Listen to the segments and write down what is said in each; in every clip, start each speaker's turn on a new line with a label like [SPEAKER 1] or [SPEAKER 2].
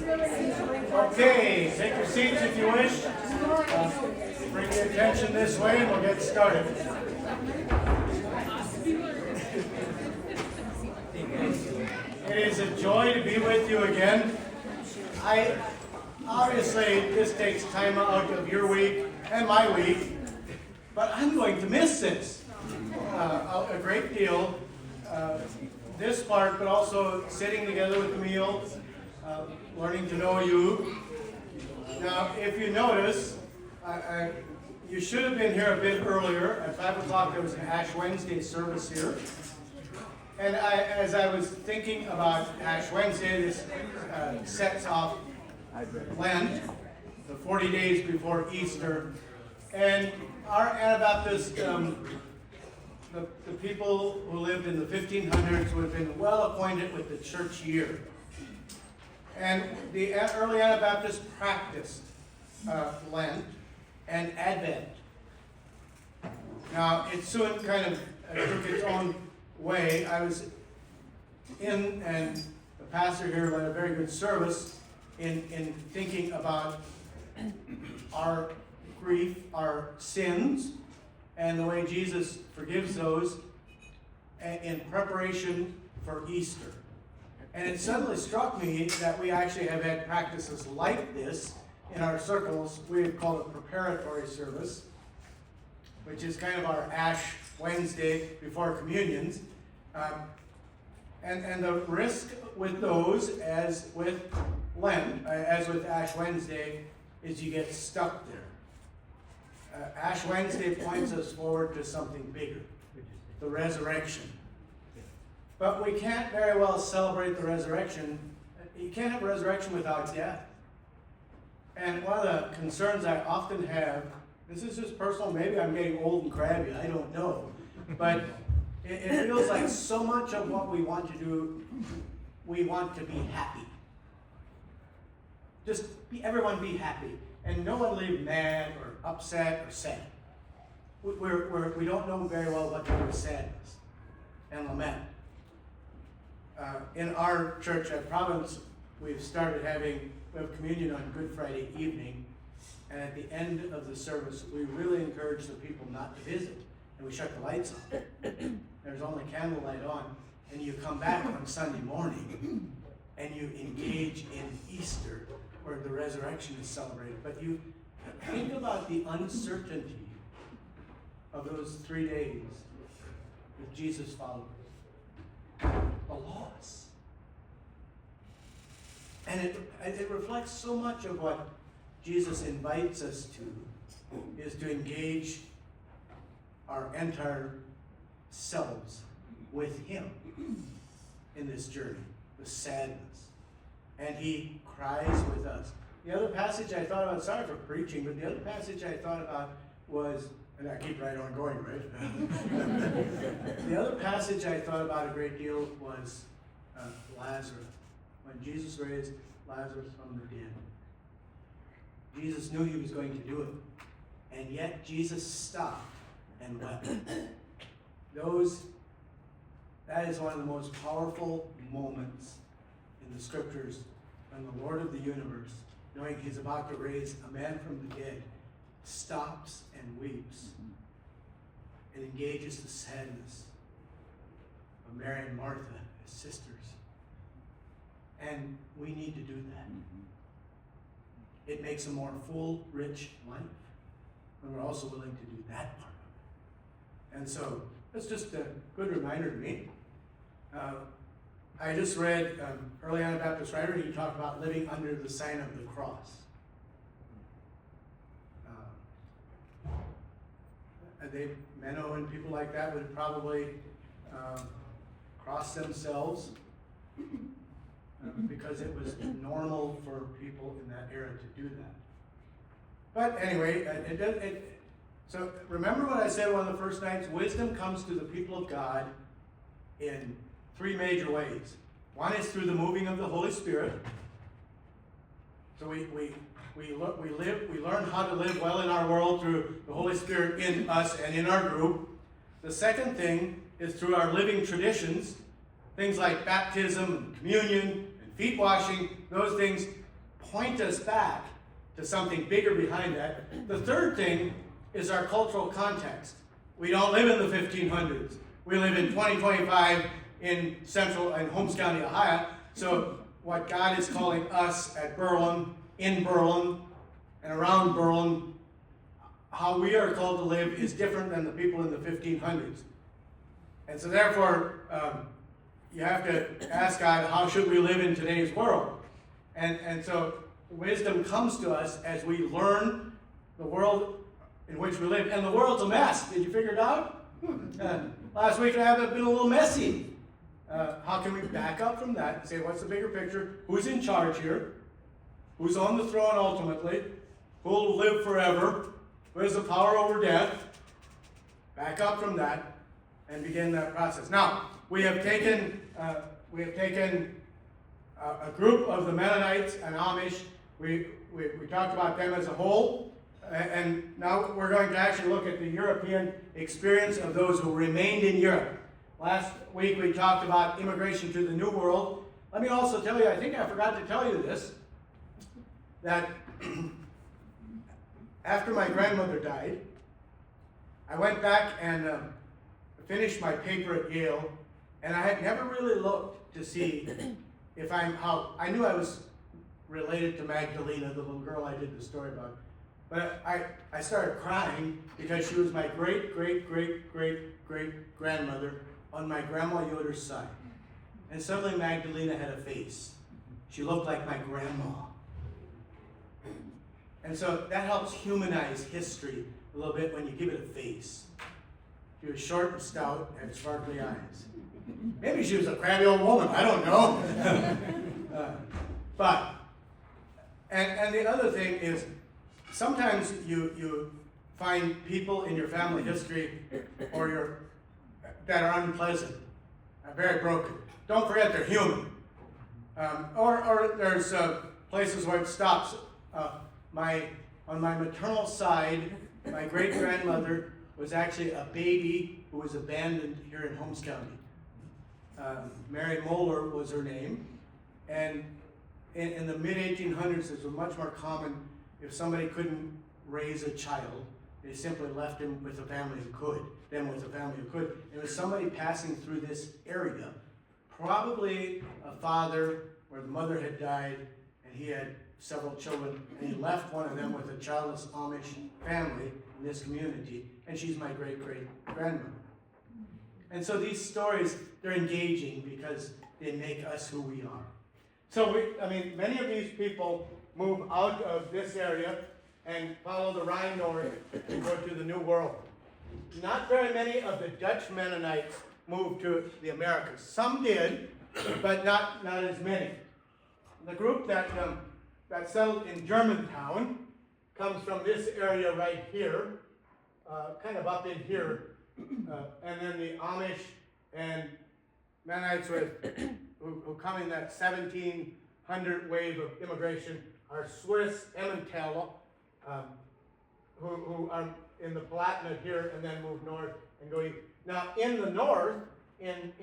[SPEAKER 1] Okay, take your seats if you wish. Bring your attention this way and we'll get started. It is a joy to be with you again. Obviously, this takes time out of your week and my week, but I'm going to miss this a great deal. This part, but also sitting together with the meal, learning to know you. Now, if you notice, you should have been here a bit earlier. At 5 o'clock, there was an Ash Wednesday service here. And as I was thinking about Ash Wednesday, this sets off Lent, the 40 days before Easter. And our Anabaptist, the people who lived in the 1500s would have been well acquainted with the church year. And the early Anabaptists practiced Lent and Advent. Now, it soon kind of took its own way. I was in, and the pastor here led a very good service in thinking about our grief, our sins, and the way Jesus forgives those in preparation for Easter. And it suddenly struck me that we actually have had practices like this in our circles. We would call it preparatory service, which is kind of our Ash Wednesday before communions. And the risk with those, as with Lent, as with Ash Wednesday, is you get stuck there. Ash Wednesday points us forward to something bigger, the resurrection. But we can't very well celebrate the resurrection. You can't have a resurrection without death. And one of the concerns I often have, this is just personal, maybe I'm getting old and crabby, I don't know. But it feels like so much of what we want to do, we want to be happy. Just everyone be happy. And no one leave mad or upset or sad. We don't know very well what to do with sadness and lament. In our church at Province, we have communion on Good Friday evening, and at the end of the service, we really encourage the people not to visit, and we shut the lights off. There's only candlelight on, and you come back on Sunday morning, and you engage in Easter, where the resurrection is celebrated. But you think about the uncertainty of those 3 days with Jesus' followers. The loss. And it reflects so much of what Jesus invites us to, is to engage our entire selves with Him in this journey, the sadness. And He cries with us. The other passage I thought about, sorry for preaching, but the other passage I thought about was, and I keep right on going, right? The other passage I thought about a great deal was Lazarus. When Jesus raised Lazarus from the dead. Jesus knew He was going to do it. And yet Jesus stopped and wept. That is one of the most powerful moments in the scriptures when the Lord of the universe, knowing He's about to raise a man from the dead, stops and weeps and engages the sadness of Mary and Martha, His sisters. And we need to do that. It makes a more full, rich life when we're also willing to do that part of it. And so, that's just a good reminder to me. I just read early Anabaptist writer, he talked about living under the sign of the cross. Menno and people like that would probably cross themselves because it was normal for people in that era to do that. But anyway, so remember what I said one of the first nights? Wisdom comes to the people of God in 3 major ways. One is through the moving of the Holy Spirit. So we learn how to live well in our world through the Holy Spirit in us and in our group. The second thing is through our living traditions, things like baptism and communion and feet washing. Those things point us back to something bigger behind that. The third thing is our cultural context. We don't live in the 1500s. We live in 2025 in Central and Holmes County, Ohio. So what God is calling us at Berlin, in Berlin, and around Berlin, how we are called to live is different than the people in the 1500s. And so therefore, you have to ask God, how should we live in today's world? And so wisdom comes to us as we learn the world in which we live. And the world's a mess. Did you figure it out? Last week and a half have been a little messy. How can we back up from that and say, what's the bigger picture? Who's in charge here? Who's on the throne ultimately? Who will live forever? Who has the power over death? Back up from that and begin that process. Now, we have taken a group of the Mennonites and Amish. We talked about them as a whole, and now we're going to actually look at the European experience of those who remained in Europe. Last week we talked about immigration to the New World. Let me also tell you, I think I forgot to tell you this, that after my grandmother died, I went back and finished my paper at Yale, and I had never really looked to see if I knew I was related to Magdalena, the little girl I did the story about. But I started crying because she was my great-great-great-great-grandmother on my grandma Yoder's side. And suddenly Magdalena had a face. She looked like my grandma. And so that helps humanize history a little bit when you give it a face. She was short and stout and had sparkly eyes. Maybe she was a crabby old woman, I don't know. And the other thing is, sometimes you find people in your family history that are unpleasant, very broken. Don't forget they're human. Or there's places where it stops. On my maternal side, my great-grandmother was actually a baby who was abandoned here in Holmes County. Mary Moeller was her name. And in the mid-1800s, it was much more common if somebody couldn't raise a child, they simply left him with a family who could, It was somebody passing through this area, probably a father where the mother had died, and he had several children, and he left one of them with a childless Amish family in this community, and she's my great-great-grandmother. And so these stories, they're engaging because they make us who we are. So many of these people move out of this area and follow the Rhine north and go to the New World. Not very many of the Dutch Mennonites moved to the Americas. Some did, but not as many. The group that settled in Germantown comes from this area right here, kind of up in here, and then the Amish and Mennonites who come in that 1700 wave of immigration are Swiss Emmentaler, who are in the Palatinate here and then move north and go east. Now in the north, in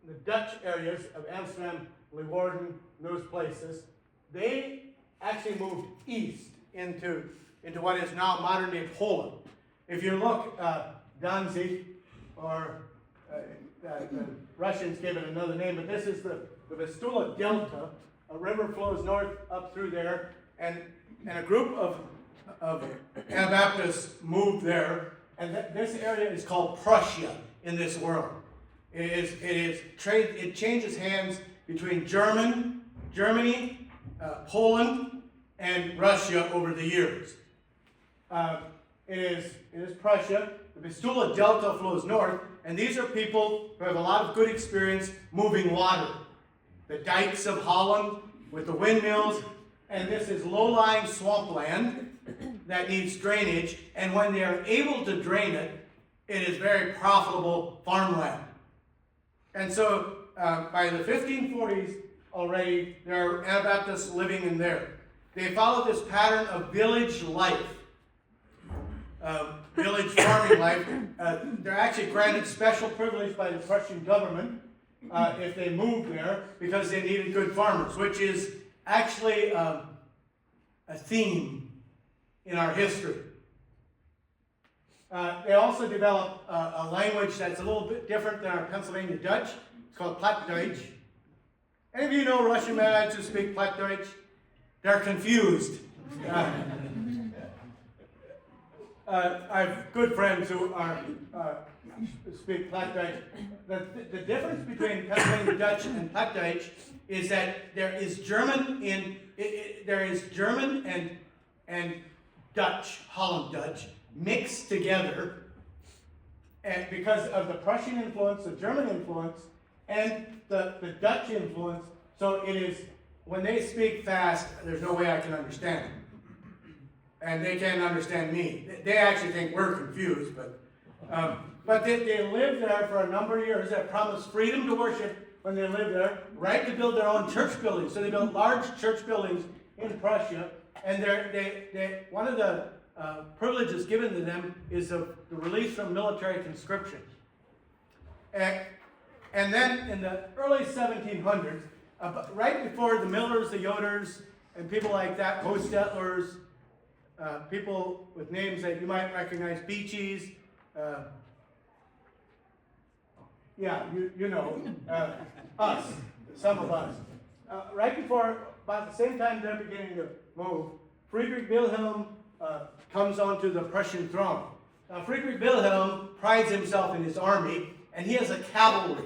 [SPEAKER 1] the Dutch areas of Amsterdam, Leeuwarden, those places, they actually moved east into what is now modern-day Poland. If you look, Danzig, or the Russians gave it another name, but this is the Vistula Delta. A river flows north up through there, and a group of Anabaptists moved there, and this area is called Prussia in this world. It changes hands between Germany, Poland, and Russia over the years. It is Prussia. The Vistula Delta flows north, and these are people who have a lot of good experience moving water. The dikes of Holland with the windmills, and this is low-lying swampland that needs drainage, and when they are able to drain it, it is very profitable farmland. And so by the 1540s already, there are Anabaptists living in there. They follow this pattern of village life, village farming life. They're actually granted special privilege by the Prussian government if they move there because they needed good farmers, which is actually a theme in our history. They also developed a language that's a little bit different than our Pennsylvania Dutch. It's called Plattdeutsch. Any of you know Russian Mennonites who speak Plattdeutsch? They're confused. I have good friends who speak Plattdeutsch. The difference between Pennsylvania Dutch and Plattdeutsch is that there is German and Dutch, Holland Dutch, mixed together, and because of the Prussian influence, the German influence, and the Dutch influence. So it is, when they speak fast, there's no way I can understand them. And they can't understand me. They actually think we're confused, but they lived there for a number of years. They promised freedom to worship when they lived there, right to build their own church buildings. So they built large church buildings in Prussia, and one of the privileges given to them is the release from military conscription. And then in the early 1700s, right before the Millers, the Yoders, and people like that, Hostettlers, people with names that you might recognize, Beachies, you know, us, some of us. Right before, about the same time they're beginning to move, Friedrich Wilhelm comes onto the Prussian throne. Now, Friedrich Wilhelm prides himself in his army, and he has a cavalry,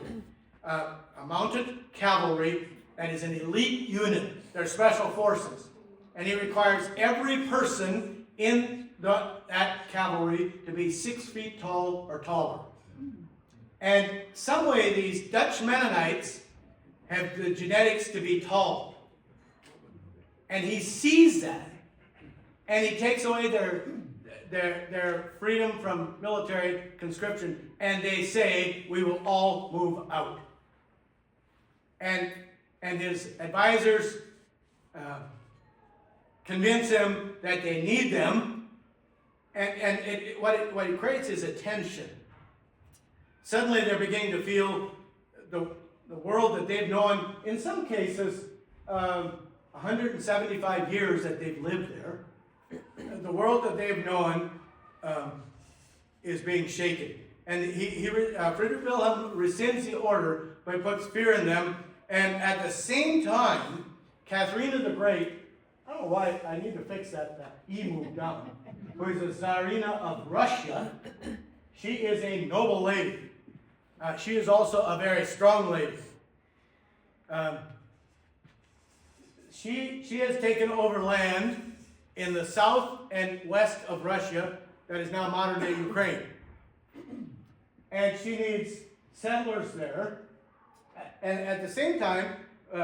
[SPEAKER 1] a mounted cavalry that is an elite unit. They're special forces. And he requires every person in that cavalry to be 6 feet tall or taller. And some way these Dutch Mennonites have the genetics to be tall. And he sees that. And he takes away their freedom from military conscription. And they say, we will all move out. And his advisors convince him that they need them, and what it creates is a tension. Suddenly they're beginning to feel the world that they've known, in some cases, 175 years that they've lived there. The world that they've known is being shaken. And Friedrich Wilhelm rescinds the order, but puts fear in them. And at the same time, Catherine the Great, I don't know why I need to fix that E moved down, who is the Tsarina of Russia, she is a noble lady. She is also a very strong lady. She has taken over land in the south and west of Russia that is now modern-day Ukraine. And she needs settlers there. And at the same time,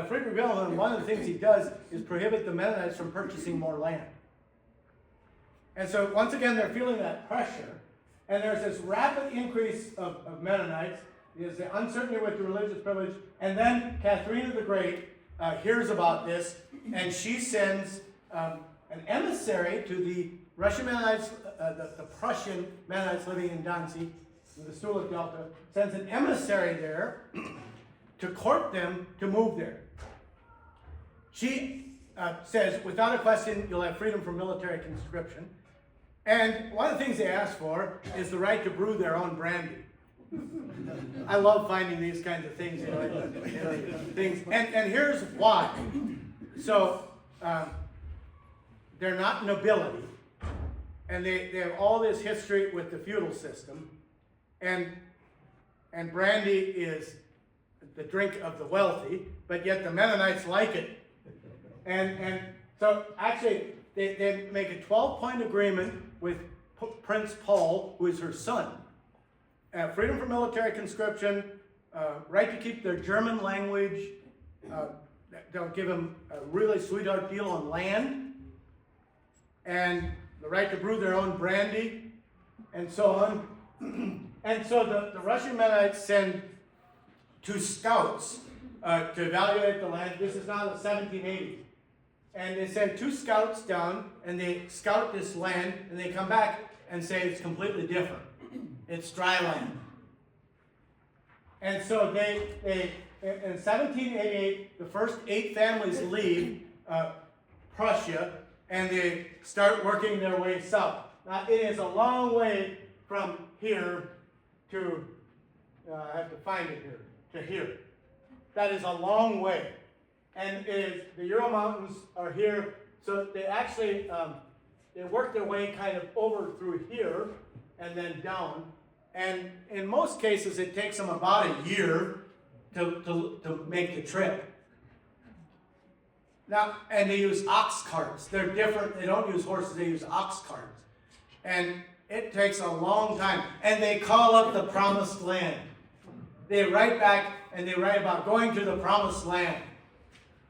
[SPEAKER 1] Friedrich Wilhelm, one of the things he does is prohibit the Mennonites from purchasing more land. And so once again, they're feeling that pressure. And there's this rapid increase of Mennonites. There's the uncertainty with the religious privilege. And then Catherine the Great hears about this, and she sends an emissary to the Russian Mennonites, the Prussian Mennonites living in Danzig, in the Stulak Delta, sends an emissary there to court them to move there. She says, without a question, you'll have freedom from military conscription. And one of the things they ask for is the right to brew their own brandy. I love finding these kinds of things, things. And here's why. So, they're not nobility, and they have all this history with the feudal system, and brandy is the drink of the wealthy, but yet the Mennonites like it. And so actually they make a 12-point agreement with Prince Paul, who is her son. Freedom from military conscription, right to keep their German language, they'll give them a really sweetheart deal on land, and the right to brew their own brandy, and so on. And so the Russian Mennonites send 2 scouts to evaluate the land. This is now the 1780s. And they send 2 scouts down, and they scout this land, and they come back and say it's completely different. It's dry land. And so they in 1788, the first 8 families leave Prussia, and they start working their way south. Now, it is a long way from here to, I have to find it here, to here. That is a long way. And the Ural Mountains are here, so they actually, they work their way kind of over through here and then down. And in most cases, it takes them about a year to make the trip. Now, and they use ox carts. They're different. They don't use horses. They use ox carts. And it takes a long time. And they call up the promised land. They write back and they write about going to the promised land.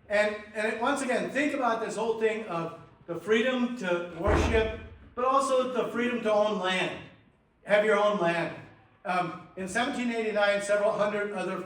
[SPEAKER 1] And once again, think about this whole thing of the freedom to worship, but also the freedom to own land. Have your own land. In 1789, several hundred other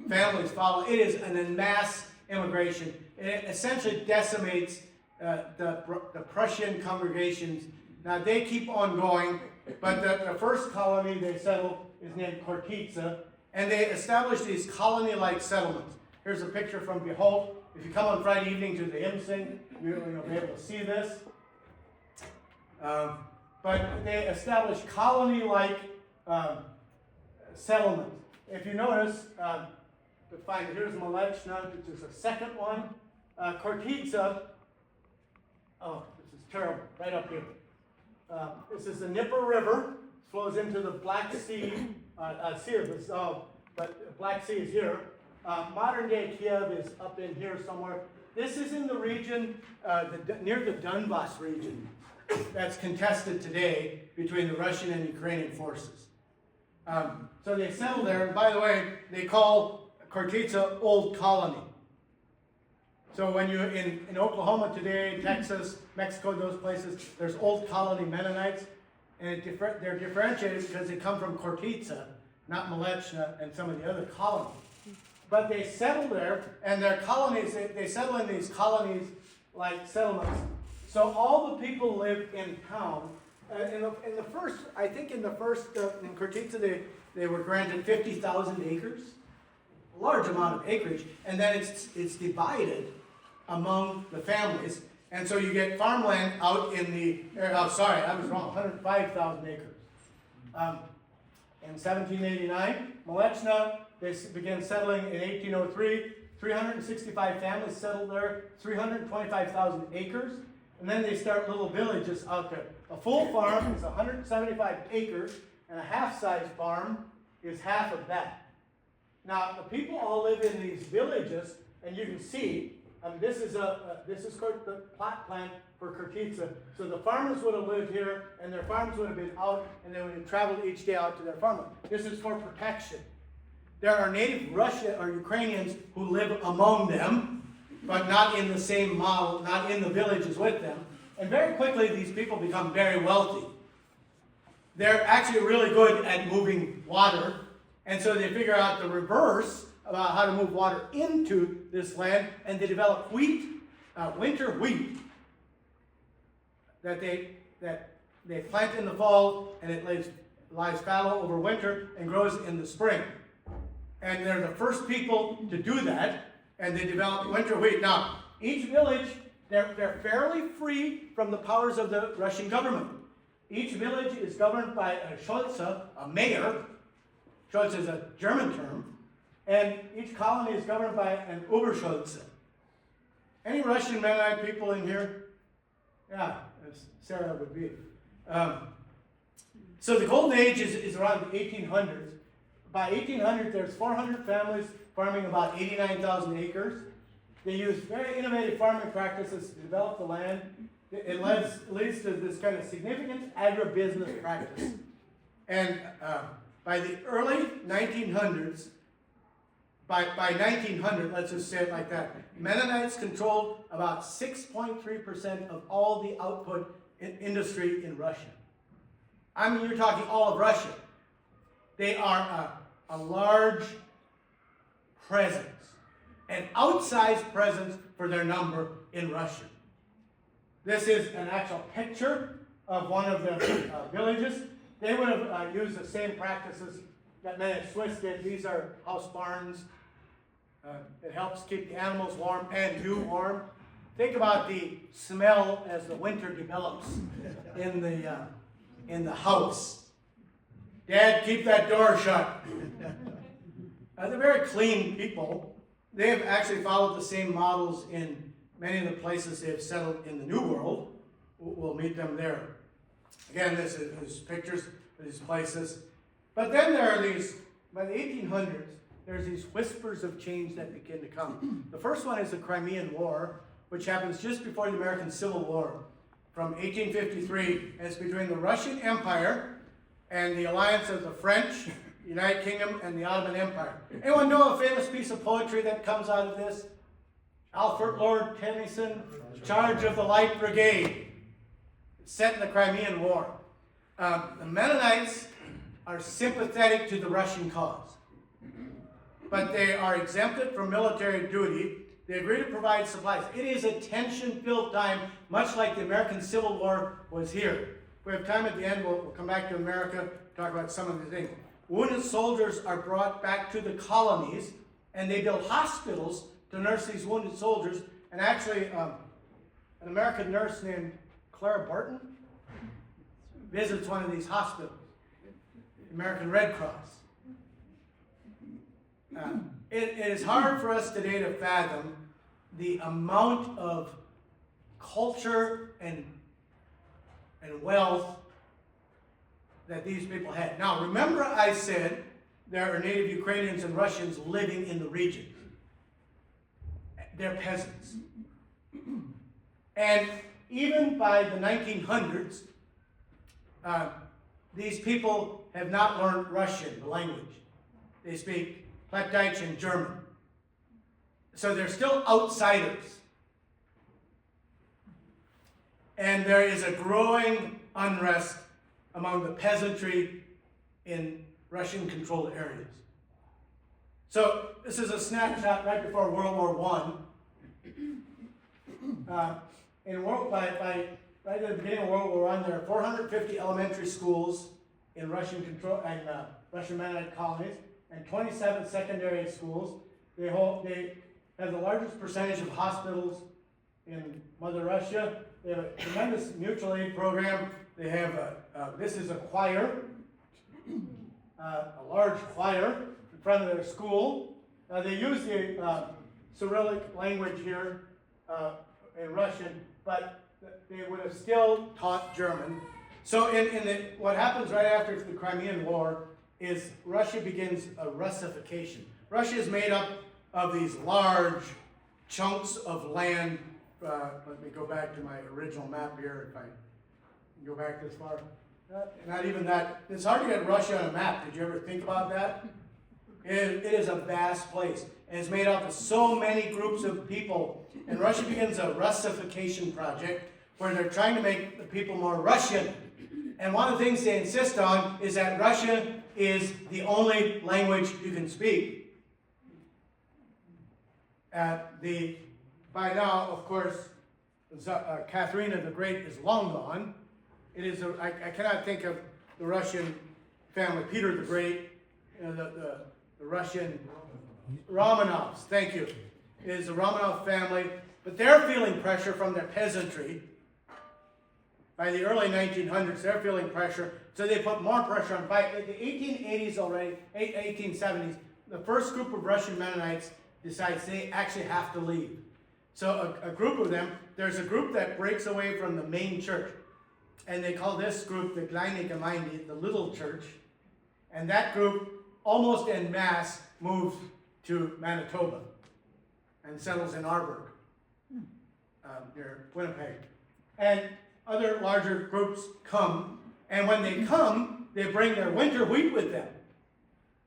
[SPEAKER 1] families follow. It is an mass immigration. It essentially decimates the Prussian congregations. Now, they keep on going, but the first colony they settled is named Kortitsa, and they established these colony-like settlements. Here's a picture from Behold. If you come on Friday evening to the hymn sing, you'll be able to see this. But they established colony-like settlements. If you notice, here's Malechna, which is the second one. Kortitsa, oh, this is terrible, right up here. This is the Dnieper River, flows into the Black Sea, but Black Sea is here. Modern day Kiev is up in here somewhere. This is in the region, near the Donbass region, that's contested today between the Russian and Ukrainian forces. So they settle there, and by the way, they call Kortitsa Old Colony. So when you're in Oklahoma today, Texas, Mexico, those places, there's Old Colony Mennonites, and they're differentiated because they come from Kortitsa, not Malechna and some of the other colonies. But they settle there, and their colonies, they settle in these colonies-like settlements. So all the people live in town. In Kortitsa, they were granted 50,000 acres, a large amount of acreage, and then it's divided among the families. And so you get farmland out in the, I was wrong, 105,000 acres. In 1789, Malechna, they began settling in 1803. 365 families settled there, 325,000 acres. And then they start little villages out there. A full farm is 175 acres, and a half-size farm is half of that. Now, the people all live in these villages, and you can see, this is the plot plan for Kortitsa. So the farmers would have lived here, and their farms would have been out, and they would have traveled each day out to their farmland. This is for protection. There are native Russian or Ukrainians who live among them, but not in the same model, not in the villages with them. And very quickly, these people become very wealthy. They're actually really good at moving water, and so they figure out the reverse about how to move water into this land, and they develop wheat, winter wheat, that they plant in the fall, and it lies fallow over winter and grows in the spring. And they're the first people to do that, and they develop winter wheat. Now, each village, they're fairly free from the powers of the Russian government. Each village is governed by a Scholze, a mayor. Scholze is a German term. And each colony is governed by an Oberscholze. Any Russian Mennonite people in here? Yeah, as Sarah would be. So the golden age is around the 1800s. By 1800, there's 400 families farming about 89,000 acres. They use very innovative farming practices to develop the land. It leads to this kind of significant agribusiness practice. And by the early 1900s, by 1900, let's just say it like that, Mennonites controlled about 6.3% of all the output in industry in Russia. I mean, you're talking all of Russia. They are a large presence, an outsized presence for their number in Russia. This is an actual picture of one of the villages. They would have used the same practices that men in Swiss did. These are house barns. It helps keep the animals warm and you warm. think about the smell as the winter develops in the house. Dad, keep that door shut. They're very clean people. They have actually followed the same models in many of the places they have settled in the New World. We'll meet them there. Again, this is pictures of these places. But then there are these, by the 1800s, there's these whispers of change that begin to come. The first one is the Crimean War, which happens just before the American Civil War from 1853. And it's between the Russian Empire and the alliance of the French, United Kingdom, and the Ottoman Empire. Anyone know a famous piece of poetry that comes out of this? Alfred Lord Tennyson, Charge of the Light Brigade, set in the Crimean War. The Mennonites are sympathetic to the Russian cause, but they are exempted from military duty. They agree to provide supplies. It is a tension-filled time, much like the American Civil War was here. If we have time at the end, we'll come back to America, talk about some of the things. Wounded soldiers are brought back to the colonies, and they build hospitals to nurse these wounded soldiers. And actually, an American nurse named Clara Barton visits one of these hospitals, the American Red Cross. It is hard for us today to fathom the amount of culture and wealth that these people had. Now, remember I said there are native Ukrainians and Russians living in the region. They're peasants. And even by the 1900s, these people have not learned Russian, the language. They speak Plattdeutsch and German. So they're still outsiders. And there is a growing unrest among the peasantry in Russian-controlled areas. So this is a snapshot right before World War I. Right at the beginning of World War I, there are 450 elementary schools in Russian Mennonite colonies, and 27 secondary schools. They have the largest percentage of hospitals in Mother Russia. They have a tremendous mutual aid program. They have this is a choir, a large choir in front of their school. They use the Cyrillic language here in Russian, but they would have still taught German. So what happens right after the Crimean War is Russia begins a Russification. Russia is made up of these large chunks of land. Let me go back to my original map here, if I can go back this far. Not even that. It's hard to get Russia on a map. Did you ever think about that? It is a vast place. And it's made up of so many groups of people. And Russia begins a Russification project where they're trying to make the people more Russian. And one of the things they insist on is that Russian is the only language you can speak. By now, of course, Catherine the Great is long gone. I cannot think of the Russian family, Peter the Great, the Russian Romanovs, thank you. It is the Romanov family, but they're feeling pressure from their peasantry. By the early 1900s, they're feeling pressure, so they put more pressure on. By the 1880s already, 1870s, the first group of Russian Mennonites decides they actually have to leave. So a group of them, there's a group that breaks away from the main church, and they call this group the Kleine Gemeinde, the little church, and that group, almost en masse, moves to Manitoba and settles in Arborg, near Winnipeg. And other larger groups come, and when they come, they bring their winter wheat with them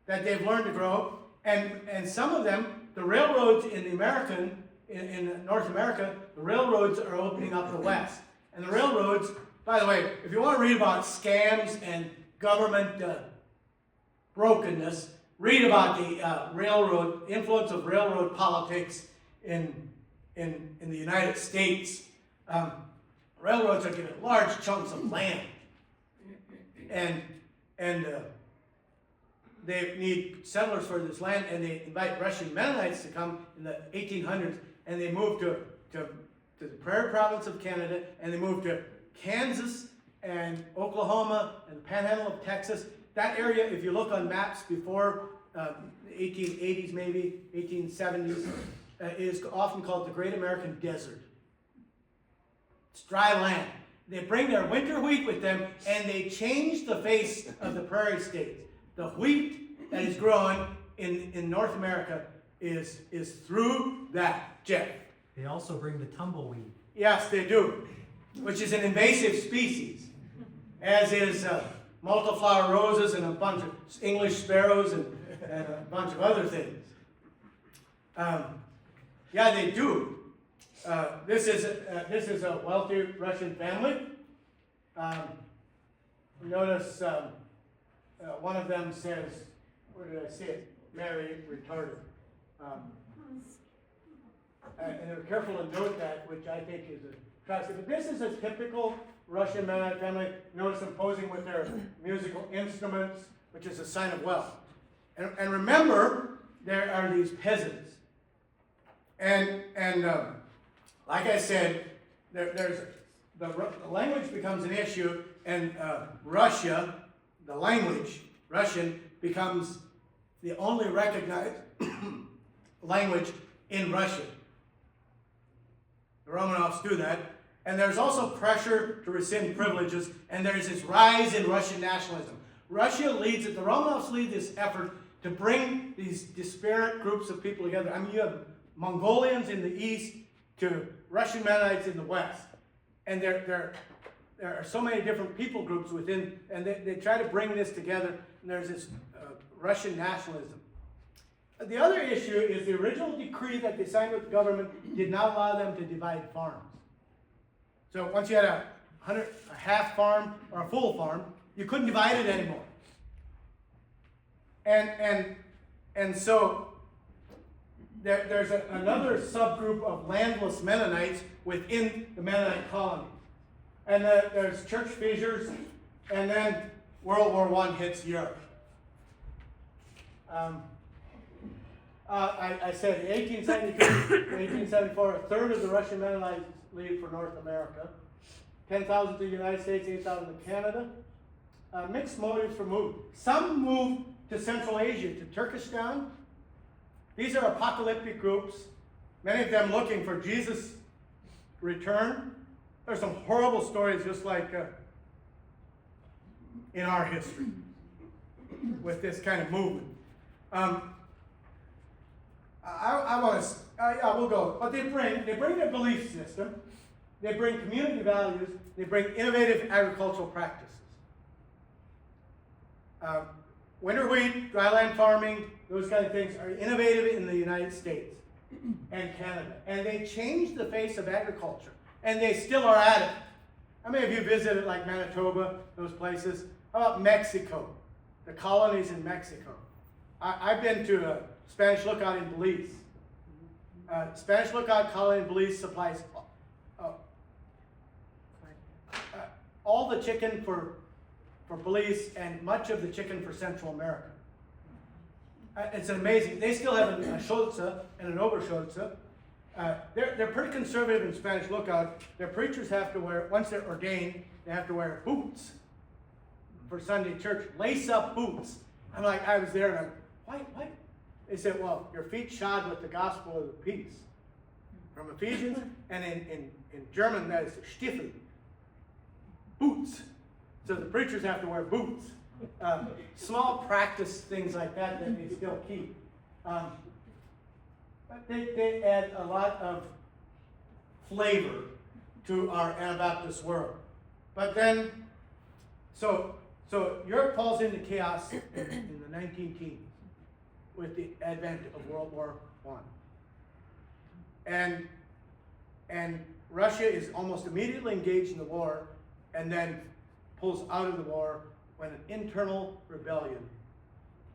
[SPEAKER 1] that they've learned to grow, and some of them, the railroads in North America, the railroads are opening up the West. And the railroads, by the way, if you want to read about scams and government brokenness, read about the influence of railroad politics in the United States. Railroads are given large chunks of land, and they need settlers for this land, and they invite Russian Mennonites to come in the 1800s, and they move to to the Prairie Province of Canada, and they moved to Kansas and Oklahoma and the Panhandle of Texas. That area, if you look on maps before 1880s, maybe 1870s, is often called the Great American Desert. It's dry land. They bring their winter wheat with them, and they change the face of the prairie states. The wheat that is growing in North America is through that, Jeff.
[SPEAKER 2] They also bring the tumbleweed.
[SPEAKER 1] Yes, they do, which is an invasive species, as is multiflower roses and a bunch of English sparrows and a bunch of other things. Yeah, they do. This is a wealthy Russian family. Notice one of them says, where did I see it? Mary retarded. And they're careful to note that, which I think is attractive. But this is a typical Russian Mennonite family. Notice them posing with their musical instruments, which is a sign of wealth. And remember, there are these peasants. And like I said, there's the language becomes an issue, and Russia, the language, Russian, becomes the only recognized language in Russia. The Romanovs do that. And there's also pressure to rescind privileges, and there's this rise in Russian nationalism. Russia leads it, the Romanovs lead this effort to bring these disparate groups of people together. I mean, you have Mongolians in the east to Russian Mennonites in the west. And there are so many different people groups within, and they try to bring this together, and there's this Russian nationalism. The other issue is the original decree that they signed with the government did not allow them to divide farms. So once you had a half farm or a full farm, you couldn't divide it anymore. And so there's another subgroup of landless Mennonites within the Mennonite colony. And there's church fissures, and then World War I hits Europe. I said in 1872 1874, a third of the Russian Mennonites leave for North America. 10,000 to the United States, 8,000 to Canada. Mixed motives for move. Some move to Central Asia, to Turkestan. These are apocalyptic groups, many of them looking for Jesus' return. There's some horrible stories just like in our history with this kind of movement. We'll go. But they bring their belief system, they bring community values, they bring innovative agricultural practices. Winter wheat, dryland farming, those kind of things are innovative in the United States and Canada. And they changed the face of agriculture. And they still are at it. How many of you visited like Manitoba, those places? How about Mexico? The colonies in Mexico. I've been to a Spanish Lookout in Belize. Spanish Lookout colony in Belize supplies all the chicken for Belize and much of the chicken for Central America. It's amazing. They still have a Schulze and an Oberschulze. They're pretty conservative in Spanish Lookout. Their preachers have to wear, once they're ordained, they have to wear boots for Sunday church, lace-up boots. I was there and I'm, why? They said, well, your feet shod with the gospel of the peace. From Ephesians, and in German that is Stiefel. Boots. So the preachers have to wear boots. Small practice things like that they still keep. But they add a lot of flavor to our Anabaptist world. But then, so Europe falls into chaos in the 19 teens with the advent of World War I. And Russia is almost immediately engaged in the war and then pulls out of the war when an internal rebellion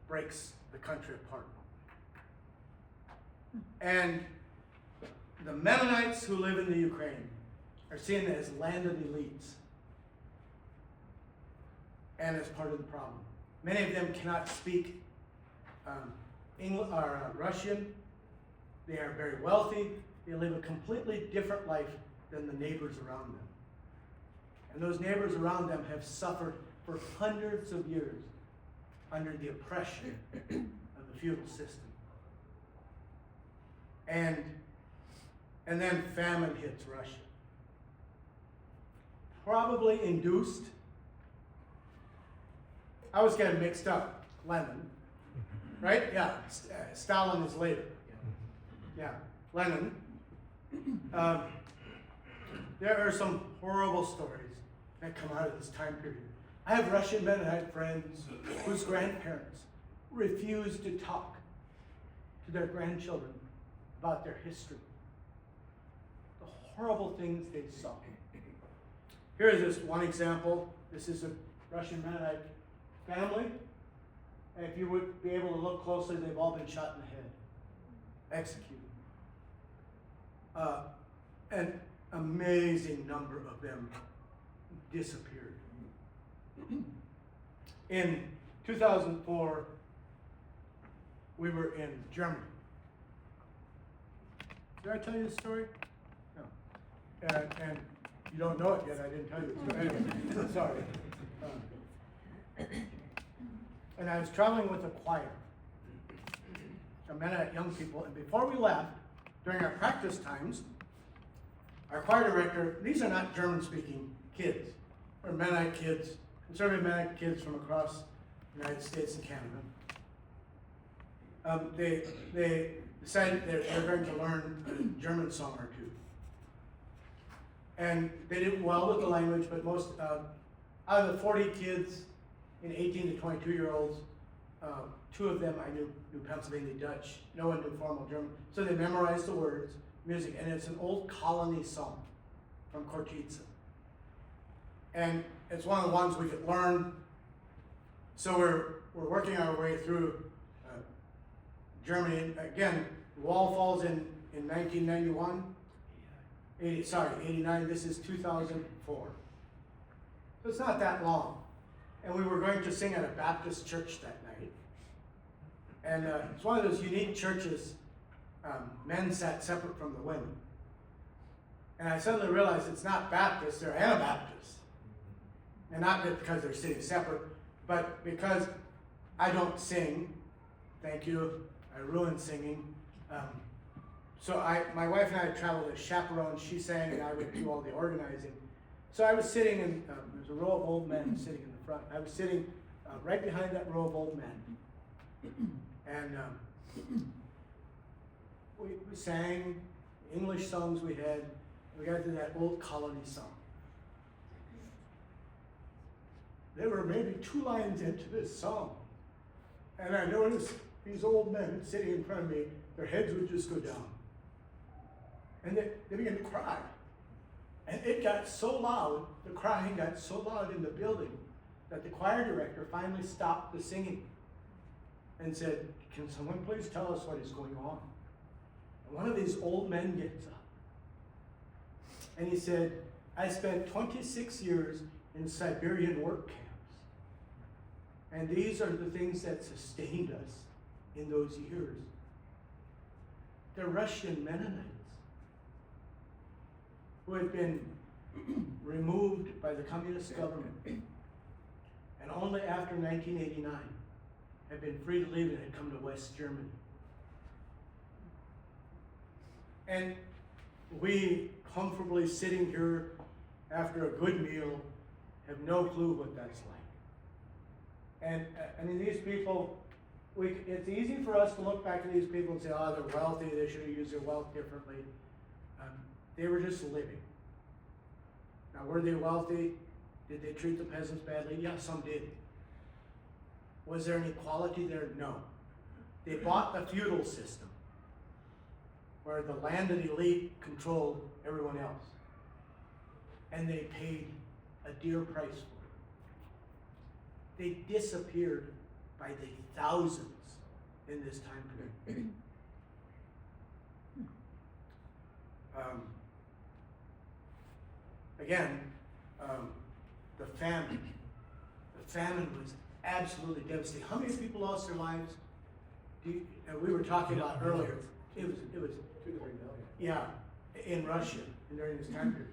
[SPEAKER 1] breaks the country apart. And the Mennonites who live in the Ukraine are seen as landed elites and as part of the problem. Many of them cannot speak English or Russian. They are very wealthy. They live a completely different life than the neighbors around them. And those neighbors around them have suffered for hundreds of years under the oppression of the feudal system. And then famine hits Russia. Probably induced. I was getting mixed up. Lenin, right? Yeah. Stalin is later. Yeah. Lenin. There are some horrible stories that come out of this time period. I have Russian Mennonite friends whose grandparents refused to talk to their grandchildren about their history. The horrible things they saw. Here is this one example. This is a Russian Mennonite family. And if you would be able to look closely, they've all been shot in the head, executed. An amazing number of them disappeared. In 2004, we were in Germany. Did I tell you the story? No. And you don't know it yet. I didn't tell you. So anyway, sorry. And I was traveling with a choir, some Mennonite young people, and before we left, during our practice times, our choir director, these are not German-speaking kids, or Mennonite kids, conservative Mennonite kids from across the United States and Canada. They decided they're going to learn a German song or two. And they did well with the language, but most, out of the 40 kids and 18 to 22-year-olds, 2 of them I knew Pennsylvania Dutch. No one knew formal German. So they memorized the words, music, and it's an old colony song from Kortitsa. And it's one of the ones we could learn. So we're working our way through Germany. Again, the wall falls in 1991. 89. This is 2004. So it's not that long. And we were going to sing at a Baptist church that night. And it's one of those unique churches, men sat separate from the women. And I suddenly realized it's not Baptist, they're Anabaptist. And not because they're sitting separate, but because I don't sing. Thank you. I ruined singing. So my wife and I traveled as chaperones. She sang and I would do all the organizing. So I was sitting in, there's a row of old men sitting in the front. I was sitting right behind that row of old men. And we sang English songs we had. We got to that old colony song. There were maybe 2 lines into this song. And I noticed these old men sitting in front of me, their heads would just go down. And they began to cry. And it got so loud, the crying got so loud in the building, that the choir director finally stopped the singing and said, "Can someone please tell us what is going on?" And one of these old men gets up. And he said, "I spent 26 years in Siberian work camps. And these are the things that sustained us in those years." They're Russian Mennonites who had been removed by the communist government, and only after 1989 had been free to leave and had come to West Germany. And we, comfortably sitting here after a good meal, have no clue what that's like. And I mean, these people, it's easy for us to look back at these people and say, "Oh, they're wealthy, they should have used their wealth differently." They were just living. Now, were they wealthy? Did they treat the peasants badly? Yeah, some did. Was there an equality there? No. They bought the feudal system, where the landed elite controlled everyone else. And they paid a dear price for it. They disappeared by the thousands in this time period. The famine. The famine was absolutely devastating. How many people lost their lives? We were talking about earlier. It was 2 to 3 million. Yeah, in Russia. and during this time period.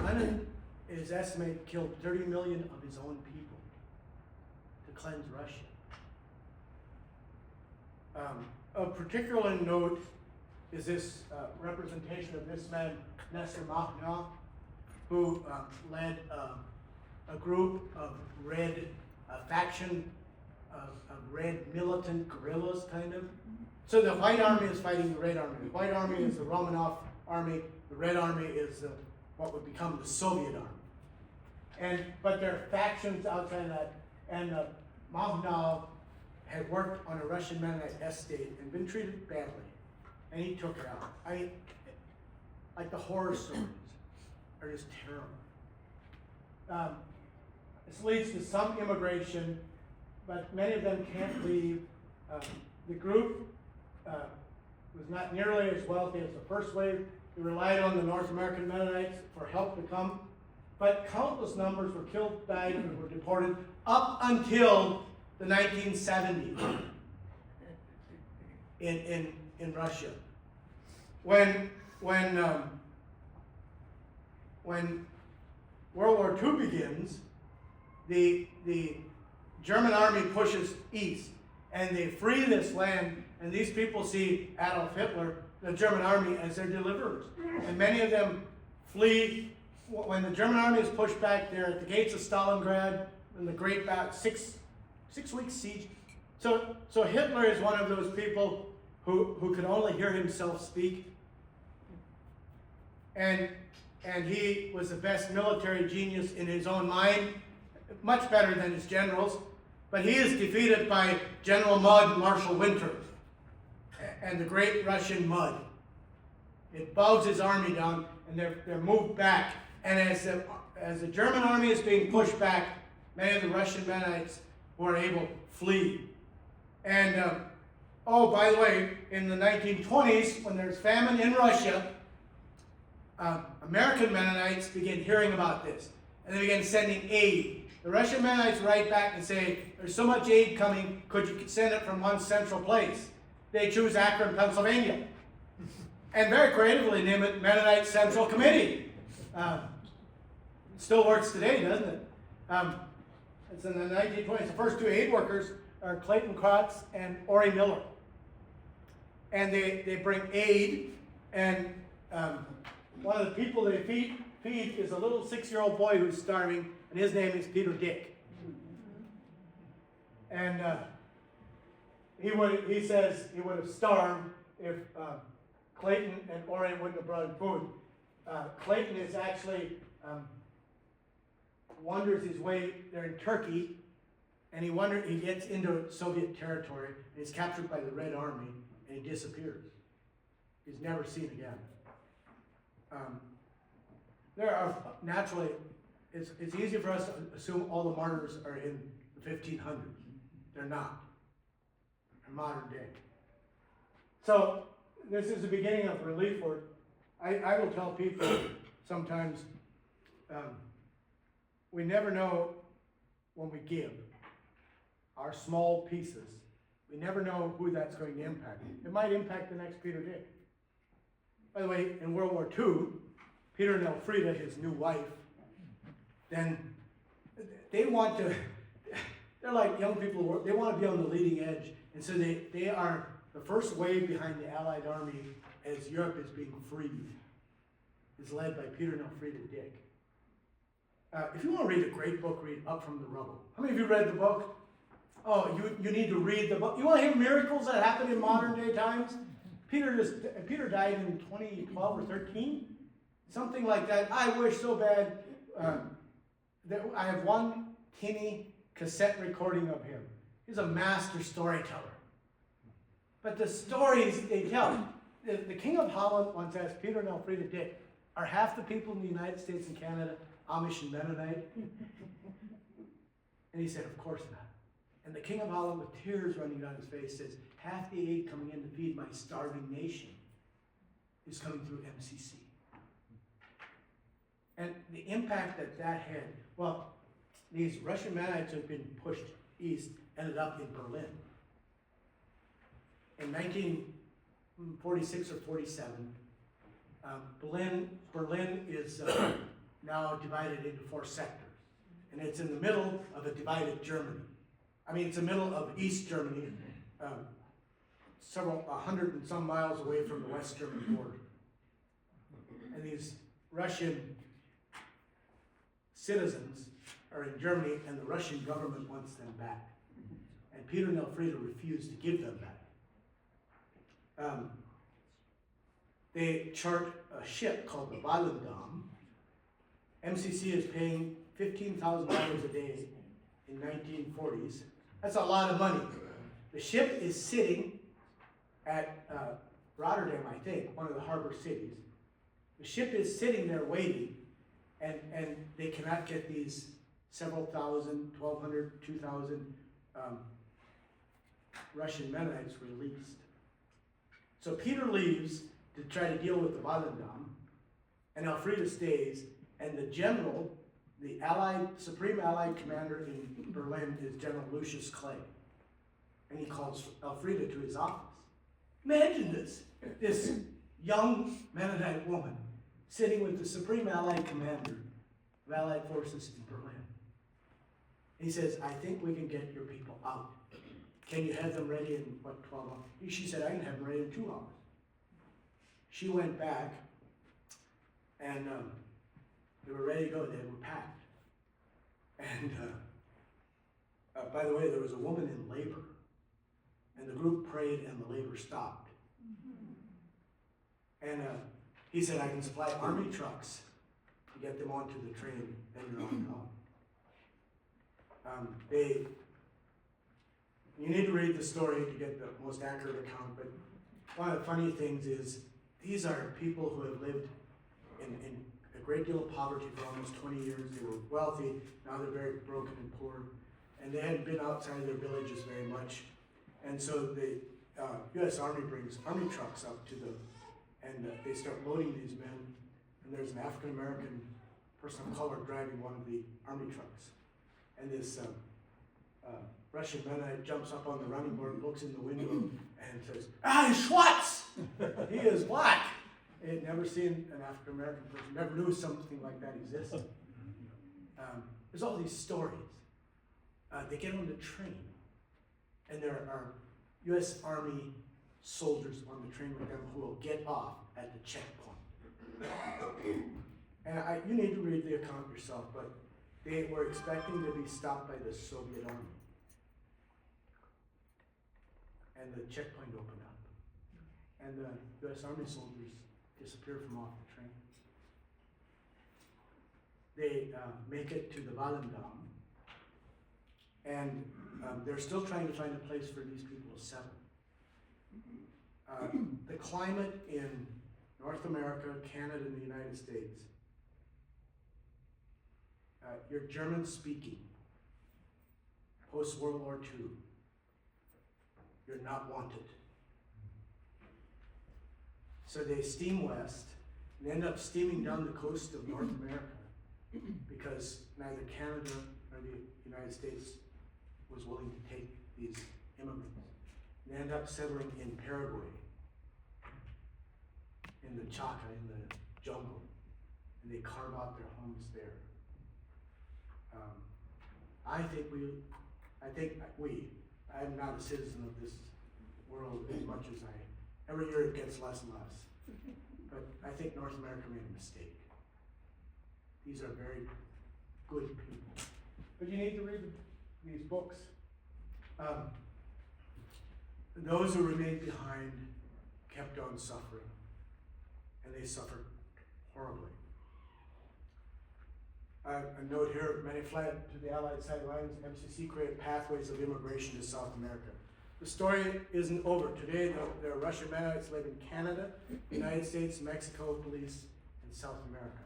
[SPEAKER 1] Lenin is estimated killed 30 million of his own people to cleanse Russia. Of particular note is this representation of this man, Nestor Makhno, who led a group of faction of red militant guerrillas, kind of. So the White Army is fighting the Red Army. The White Army is the Romanov Army. The Red Army is what would become the Soviet Army. But there are factions outside that. And Makhno had worked on a Russian Mennonite estate and been treated badly. And he took it out. Like the horror stories are just terrible. This leads to some immigration, but many of them can't leave. The group was not nearly as wealthy as the first wave. They relied on the North American Mennonites for help to come, but countless numbers were killed, died, and were deported up until the 1970s in Russia. When World War II begins, the German army pushes east, and they free this land, and these people see Adolf Hitler, the German army, as their deliverers. And many of them flee. When the German army is pushed back, they're at the gates of Stalingrad in the great battle, six-week siege. So Hitler is one of those people who could only hear himself speak. And he was the best military genius in his own mind, much better than his generals. But he is defeated by General Mud Marshal Winter and the great Russian Mud. It bogs his army down, and they're moved back. And as the German army is being pushed back, many of the Russian Mennonites were able to flee. And by the way, in the 1920s, when there's famine in Russia, American Mennonites began hearing about this, and they began sending aid. The Russian Mennonites write back and say, there's so much aid coming, could you send it from one central place? They choose Akron, Pennsylvania. And very creatively name it Mennonite Central Committee. It still works today, doesn't it? It's in the 1920s. The first two aid workers are Clayton Kratz and Ori Miller. And they bring aid, and one of the people they feed is a little 6-year-old boy who's starving, and his name is Peter Dick. And he says he would have starved if Clayton and Ori wouldn't have brought him food. Clayton is actually wanders his way there in Turkey, and he gets into Soviet territory, and he's captured by the Red Army, and he disappears. He's never seen again. There are naturally, it's easy for us to assume all the martyrs are in the 1500s. They're not. They're modern day. So this is the beginning of relief work. I will tell people sometimes, we never know when we give our small pieces. We never know who that's going to impact. It might impact the next Peter Dick. By the way, in World War II, Peter and Elfrida, his new wife, then they want to, they're like young people, they want to be on the leading edge. And so they are the first wave behind the Allied army as Europe is being freed. Is led by Peter and Elfrida Dick. If you want to read a great book, read Up from the Rubble. How many of you read the book? Oh, you need to read the book. You want to hear miracles that happen in modern day times? Peter died in 2012 or 13, something like that. I wish so bad that I have one tinny cassette recording of him. He's a master storyteller. But the stories they tell, the King of Holland once asked Peter and Elfrida Dick, are half the people in the United States and Canada Amish and Mennonite? And he said, of course not. And the King of Holland, with tears running down his face, says, half the aid coming in to feed my starving nation is coming through MCC. And the impact that had, well, these Russian Mennonites have been pushed east, ended up in Berlin. In 46 or 47. Berlin is now divided into 4 sectors. And it's in the middle of a divided Germany. I mean, it's the middle of East Germany, several 100 and some miles away from the West German border. And these Russian citizens are in Germany, and the Russian government wants them back. And Peter and Elfrida refused to give them back. They chart a ship called the Volendam. MCC is paying $15,000 a day in 1940s. That's a lot of money. The ship is sitting at Rotterdam, I think, one of the harbor cities. The ship is sitting there waiting, and they cannot get these several thousand, 1,200, 2,000 Russian Mennonites released. So Peter leaves to try to deal with the Volendam, and Elfrida stays, and the general, the Supreme Allied commander in Berlin is General Lucius Clay. And he calls Elfrida to his office. Imagine this young Mennonite woman sitting with the Supreme Allied commander of Allied forces in Berlin. He says, I think we can get your people out. Can you have them ready in, 12 hours? She said, I can have them ready in 2 hours. She went back, and they were ready to go. They were packed. And by the way, there was a woman in labor. And the group prayed, and the labor stopped. And he said, I can supply army trucks to get them onto the train, then you're on your own. You need to read the story to get the most accurate account, but one of the funny things is these are people who have lived in a great deal of poverty for almost 20 years. They were wealthy, now they're very broken and poor, and they hadn't been outside of their villages very much. And so the U.S. Army brings army trucks up to them, and they start loading these men, and there's an African-American person of color driving one of the army trucks. And this Russian Mennonite jumps up on the running board, looks in the window, and says, he's Schwartz! He is black! He had never seen an African-American person, never knew something like that existed. There's all these stories. They get on the train, and there are U.S. Army soldiers on the train with them who will get off at the checkpoint. And you need to read the account yourself, but they were expecting to be stopped by the Soviet Army. And the checkpoint opened up. And the U.S. Army soldiers disappear from off the train. They make it to the Volendam. And they're still trying to find a place for these people to settle. The climate in North America, Canada, and the United States, you're German speaking, post-World War II, you're not wanted. So they steam west and end up steaming down the coast of North America because neither Canada nor the United States was willing to take these immigrants. They end up settling in Paraguay, in the Chaca, in the jungle, and they carve out their homes there. I'm not a citizen of this world as much as every year it gets less and less. But I think North America made a mistake. These are very good people. But you need to read these books. Those who remained behind kept on suffering, and they suffered horribly. A note here, many fled to the Allied sidelines. MCC created pathways of immigration to South America. The story isn't over. Today, there are Russian Mennonites live in Canada, United States, Mexico, Belize, and South America,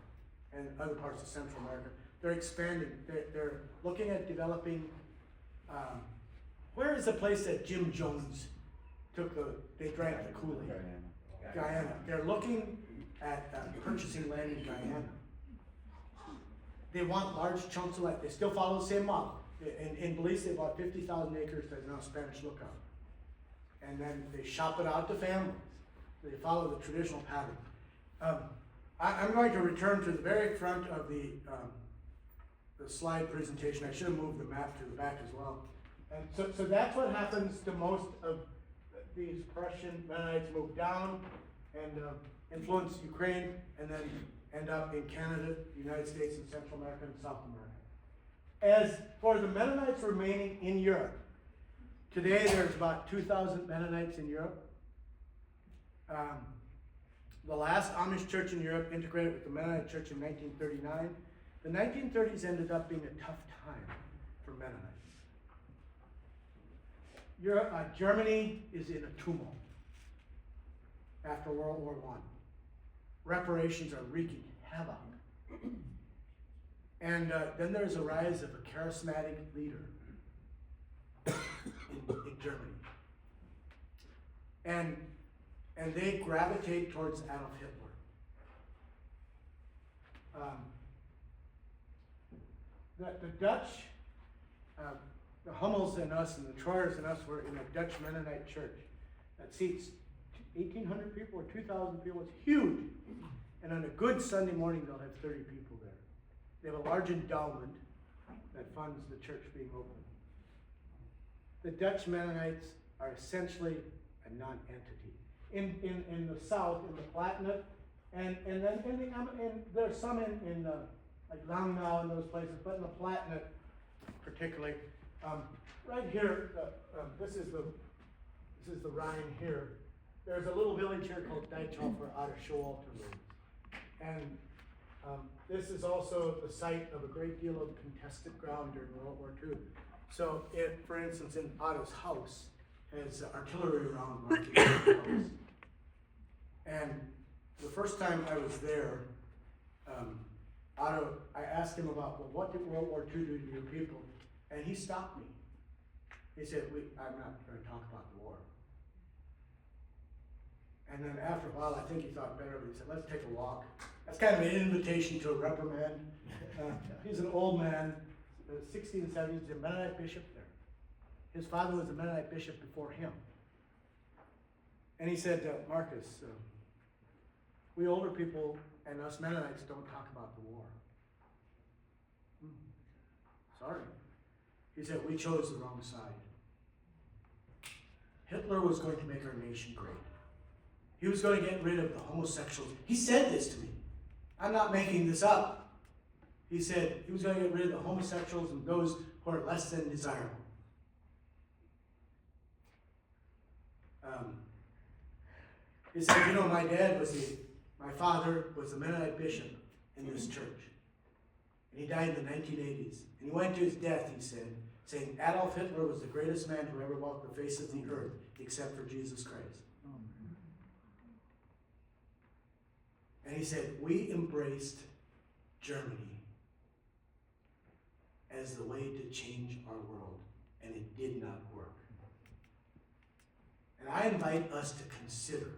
[SPEAKER 1] and other parts of Central America. They're expanding. They're looking at developing. Where is the place that Jim Jones they drank the Kool-Aid? Guyana. They're looking at purchasing land in Guyana. They want large chunks of land. They still follow the same model. In Belize, they bought 50,000 acres that's now Spanish Lookout. And then they shop it out to families. They follow the traditional pattern. I'm going to return to the very front of the slide presentation. I should have moved the map to the back as well. And so that's what happens to most of these Prussian Mennonites. Move down and influence Ukraine, and then end up in Canada, the United States, and Central America and South America. As for the Mennonites remaining in Europe, today there's about 2,000 Mennonites in Europe. The last Amish church in Europe integrated with the Mennonite church in 1939. The 1930s ended up being a tough time for Mennonites. Germany is in a tumult after World War I. Reparations are wreaking havoc. And then there's a rise of a charismatic leader in Germany. And they gravitate towards Adolf Hitler. The Dutch, the Hummels and us and the Troyers and us were in a Dutch Mennonite church that seats 1,800 people or 2,000 people. It's huge. And on a good Sunday morning, they'll have 30 people there. They have a large endowment that funds the church being open. The Dutch Mennonites are essentially a non-entity. In the south, in the Palatinate, and then there's some in like Langnau and those places, but in the Palatinate particularly, right here, this is the Rhine here. There's a little village here called Deithofer out of Showalter Road. And this is also the site of a great deal of contested ground during World War II. So if, for instance, in Otto's house, has artillery around marking the house. And the first time I was there, Otto, I asked him about, well, what did World War II do to your people? And he stopped me. He said, I'm not going to talk about the war. And then after a while, I think he thought better of it. He said, let's take a walk. That's kind of an invitation to a reprimand. He's an old man, 60s and 70s, he's a Mennonite bishop there. His father was a Mennonite bishop before him. And he said, Marcus, we older people and us Mennonites don't talk about the war. Sorry. He said, we chose the wrong side. Hitler was going to make our nation great. He was going to get rid of the homosexuals. He said this to me. I'm not making this up. He said he was going to get rid of the homosexuals and those who are less than desirable. He said, you know, my father was a Mennonite bishop in this church. And he died in the 1980s. And he went to his death, he said, saying Adolf Hitler was the greatest man who ever walked the face of the earth, except for Jesus Christ. And he said, we embraced Germany as the way to change our world, and it did not work. And I invite us to consider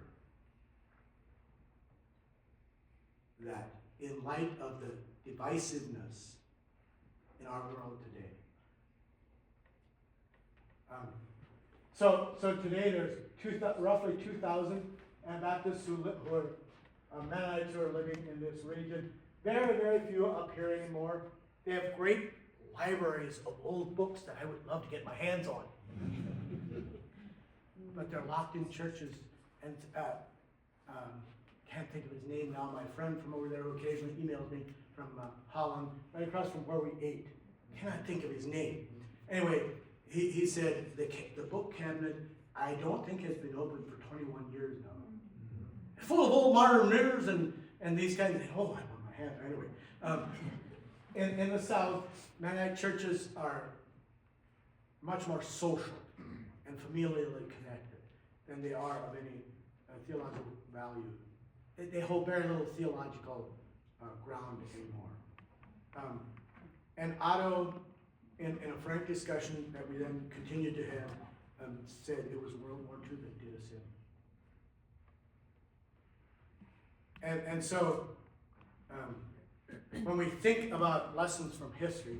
[SPEAKER 1] that in light of the divisiveness in our world today. So today there's roughly 2,000 Anabaptists who are Mennonites who are living in this region. Very, very few up here anymore. They have great libraries of old books that I would love to get my hands on. But they're locked in churches, and can't think of his name now. My friend from over there who occasionally emails me from Holland, right across from where we ate. Cannot think of his name. Anyway, he said the book cabinet, I don't think has been opened for 21 years now. Full of old modern mirrors and these kinds of things. Oh, I want my hand. Anyway, in the South, Mennonite churches are much more social and familially connected than they are of any theological value. They hold very little theological ground anymore. And Otto, in a frank discussion that we then continued to have, said it was World War II that did us in. And so, when we think about lessons from history,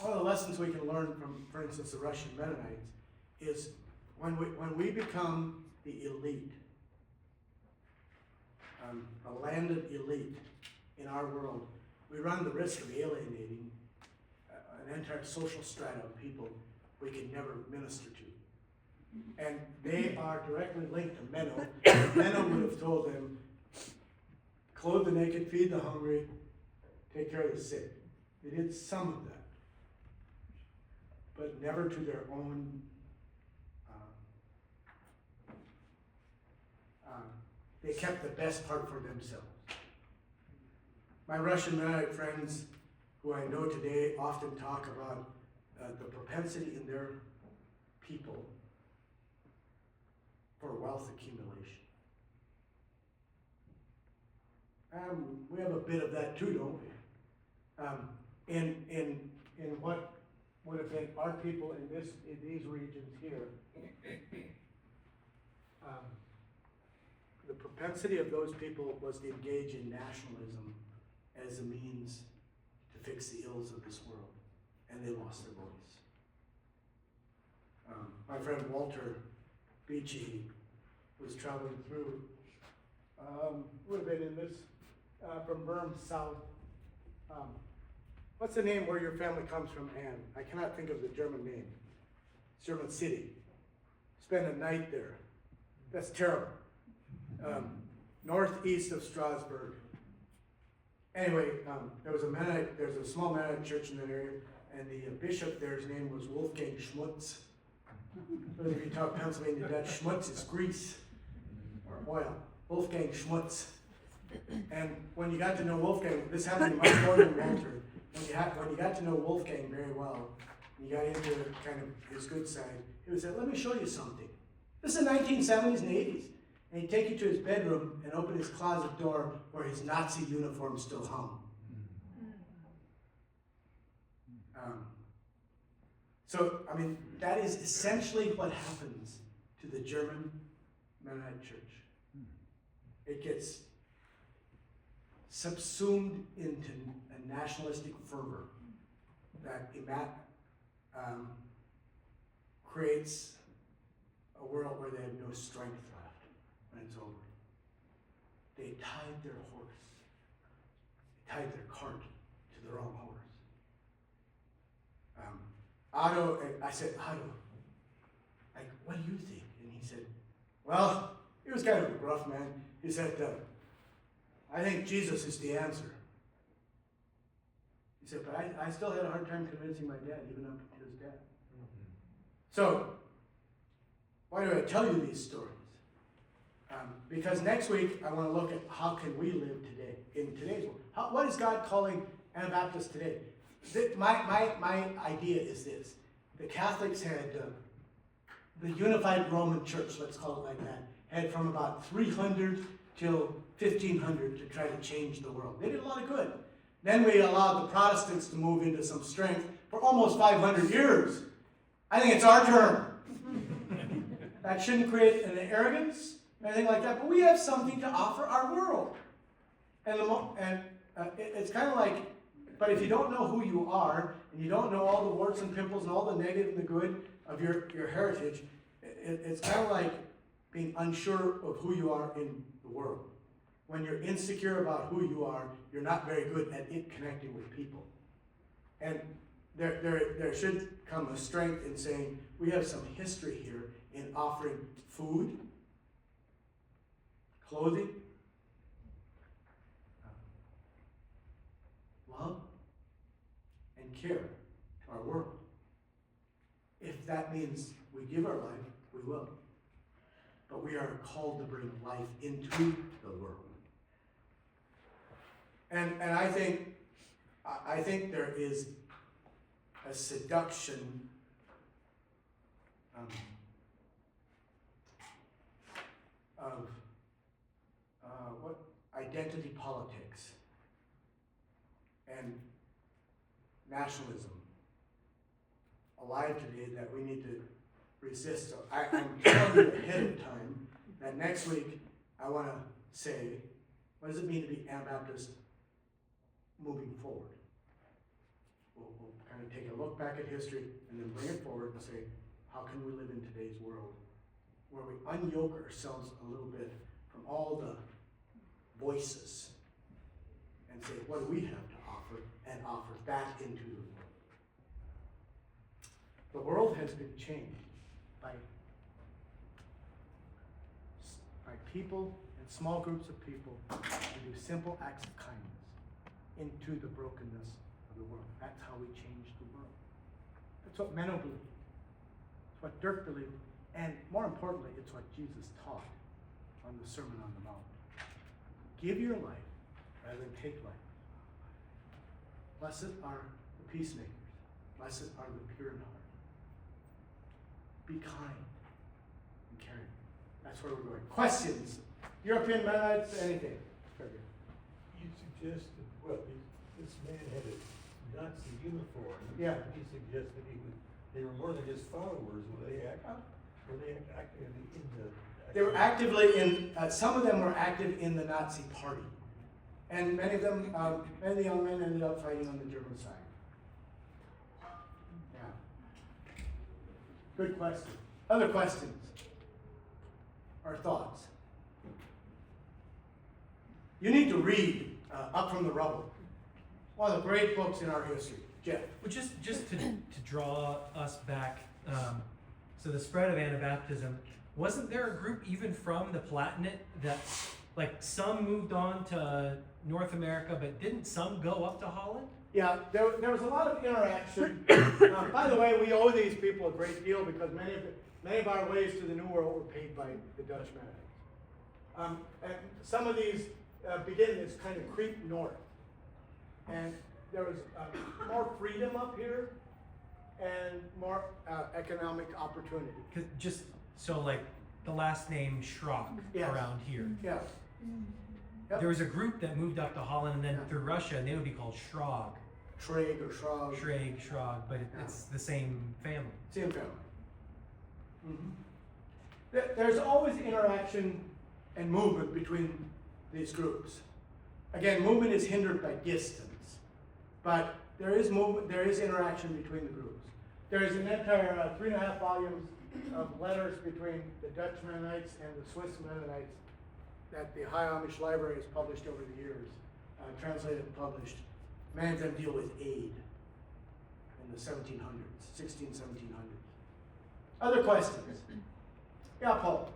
[SPEAKER 1] one of the lessons we can learn from, for instance, the Russian Mennonites is when we become the elite, a landed elite in our world, we run the risk of alienating an entire social strata of people we can never minister to. And they are directly linked to Menno. Menno would have told them, clothe the naked, feed the hungry, take care of the sick. They did some of that, but never to their own. They kept the best part for themselves. My Russian Mennonite friends, who I know today, often talk about the propensity in their people for wealth accumulation. We have a bit of that too, don't we? In what would have been our people in these regions here, the propensity of those people was to engage in nationalism as a means to fix the ills of this world, and they lost their voice. My friend Walter Beachy was traveling through, would have been in this, from Worms south. What's the name where your family comes from, Anne? I cannot think of the German name. German city. Spend a night there. That's terrible. Northeast of Strasbourg. Anyway, there's a small Mennonite church in that area, and the bishop there's name was Wolfgang Schmutz. Those of you talk Pennsylvania Dutch, Schmutz is grease or oil. Wolfgang Schmutz. And when you got to know Wolfgang, this happened much more than Walter. When you got to know Wolfgang very well, and you got into kind of his good side, he would say, let me show you something. This is the 1970s and 80s. And he'd take you to his bedroom and open his closet door where his Nazi uniform still hung. So, I mean, that is essentially what happens to the German Mennonite church. It gets subsumed into a nationalistic fervor that creates a world where they have no strength left when it's over. They tied their horse. They tied their cart to the wrong horse. Otto, and I said, Otto, like, what do you think? And he said, well, he was kind of a gruff man. He said, I think Jesus is the answer. He said, but I still had a hard time convincing my dad, even up to his death. So, why do I tell you these stories? Because next week, I want to look at how can we live today, in today's world. What is God calling Anabaptists today? My idea is this. The Catholics had, the Unified Roman Church, let's call it like that, had from about 300 till 1500 to try to change the world. They did a lot of good. Then we allowed the Protestants to move into some strength for almost 500 years. I think it's our turn. That shouldn't create an arrogance, anything like that, but we have something to offer our world. And it's kind of like, but if you don't know who you are, and you don't know all the warts and pimples and all the negative and the good of your heritage, it's kind of like being unsure of who you are in the world. When you're insecure about who you are, you're not very good at connecting with people. And there should come a strength in saying, we have some history here in offering food, clothing, love, and care to our world. If that means we give our life, we will. But we are called to bring life into the world. And I think there is a seduction of what identity politics and nationalism alive today that we need to resist. So I'm telling you ahead of time that next week I want to say, what does it mean to be Anabaptist moving forward? We'll kind of take a look back at history and then bring it forward and say, how can we live in today's world where we unyoke ourselves a little bit from all the voices and say, what do we have to offer, and offer that into the world. The world has been changed by people and small groups of people who do simple acts of kindness into the brokenness of the world. That's how we change the world. That's what Menno believed. It's what Dirk believed. And more importantly, it's what Jesus taught on the Sermon on the Mount. Give your life rather than take life. Blessed are the peacemakers. Blessed are the pure in heart. Be kind and caring. That's where we're going. Questions? European Mennonites, anything?
[SPEAKER 3] You suggested, well, this man had a Nazi uniform.
[SPEAKER 1] Yeah.
[SPEAKER 3] He suggested they were more than just followers. Were they active in the?
[SPEAKER 1] They were actively in, some of them were active in the Nazi party. And many of them, many of the young men ended up fighting on the German side. Yeah. Good question. Other questions? Or thoughts? You need to read Up from the Rubble. One of the great books in our history. Jeff?
[SPEAKER 2] Well, just to draw us back, so the spread of Anabaptism, wasn't there a group even from the Palatinate that, like, some moved on to North America, but didn't some go up to Holland?
[SPEAKER 1] Yeah, there was a lot of interaction. By the way, we owe these people a great deal because many of our ways to the New World were paid by the Dutch Mennonites. And some of these begin this kind of creep north. And there was more freedom up here and more economic opportunity.
[SPEAKER 2] 'Cause just so, like, the last name Schrock
[SPEAKER 1] Yes.
[SPEAKER 2] around here.
[SPEAKER 1] Yeah. Yep.
[SPEAKER 2] There was a group that moved up to Holland and then
[SPEAKER 1] Yeah.
[SPEAKER 2] through Russia, and they would be called Schrog.
[SPEAKER 1] Schrag or Schrag.
[SPEAKER 2] Schrag, Schrog, but it's the same family.
[SPEAKER 1] Same family. There's always interaction and movement between these groups. Again, movement is hindered by distance, but there is movement, there is interaction between the groups. There is an entire 3.5 volumes of letters between the Dutch Mennonites and the Swiss Mennonites that the High Amish Library has published over the years, translated and published. Many of them deal with aid in the 1700s. Other questions? Yeah, Paul.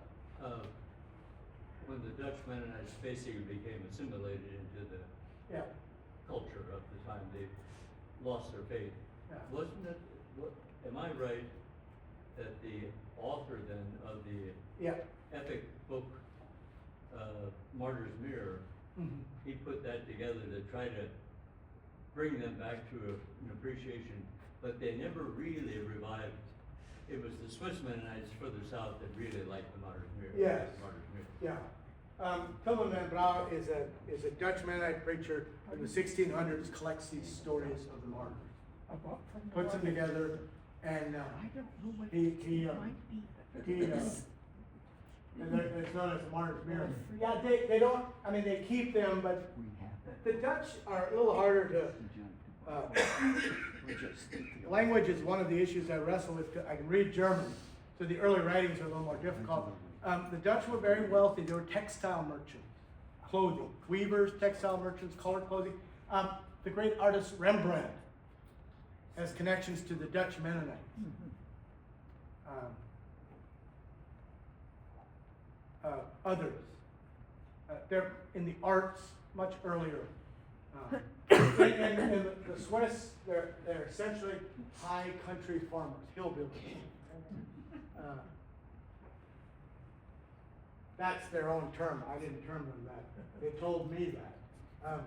[SPEAKER 4] When the Dutch Mennonites basically became assimilated into the
[SPEAKER 1] Yeah.
[SPEAKER 4] culture of the time, they lost their faith.
[SPEAKER 1] Yeah.
[SPEAKER 4] Wasn't it, am I right, that the author then of the
[SPEAKER 1] Yeah.
[SPEAKER 4] epic book, Martyr's Mirror,
[SPEAKER 1] Mhm.
[SPEAKER 4] he put that together to try to bring them back to an appreciation, but they never really revived. It was the Swiss Mennonites further south that really liked the Martyr's Mirror.
[SPEAKER 1] Yes.
[SPEAKER 4] Martyr's Mirror.
[SPEAKER 1] Yeah. Tilman van Brau is a Dutch Mennonite preacher in the 1600s, collects these stories of the martyrs, puts them together, and and it's known as the Martyr's Mirror. Yeah, they don't, I mean, they keep them, but the Dutch are a little harder to, language is one of the issues I wrestle with. I can read German, so the early writings are a little more difficult. The Dutch were very wealthy. They were textile merchants, clothing, weavers, textile merchants, colored clothing. The great artist Rembrandt has connections to the Dutch Mennonites. Others, they're in the arts much earlier. And the Swiss, they're essentially high country farmers, hillbillies. That's their own term. I didn't term them that. They told me that.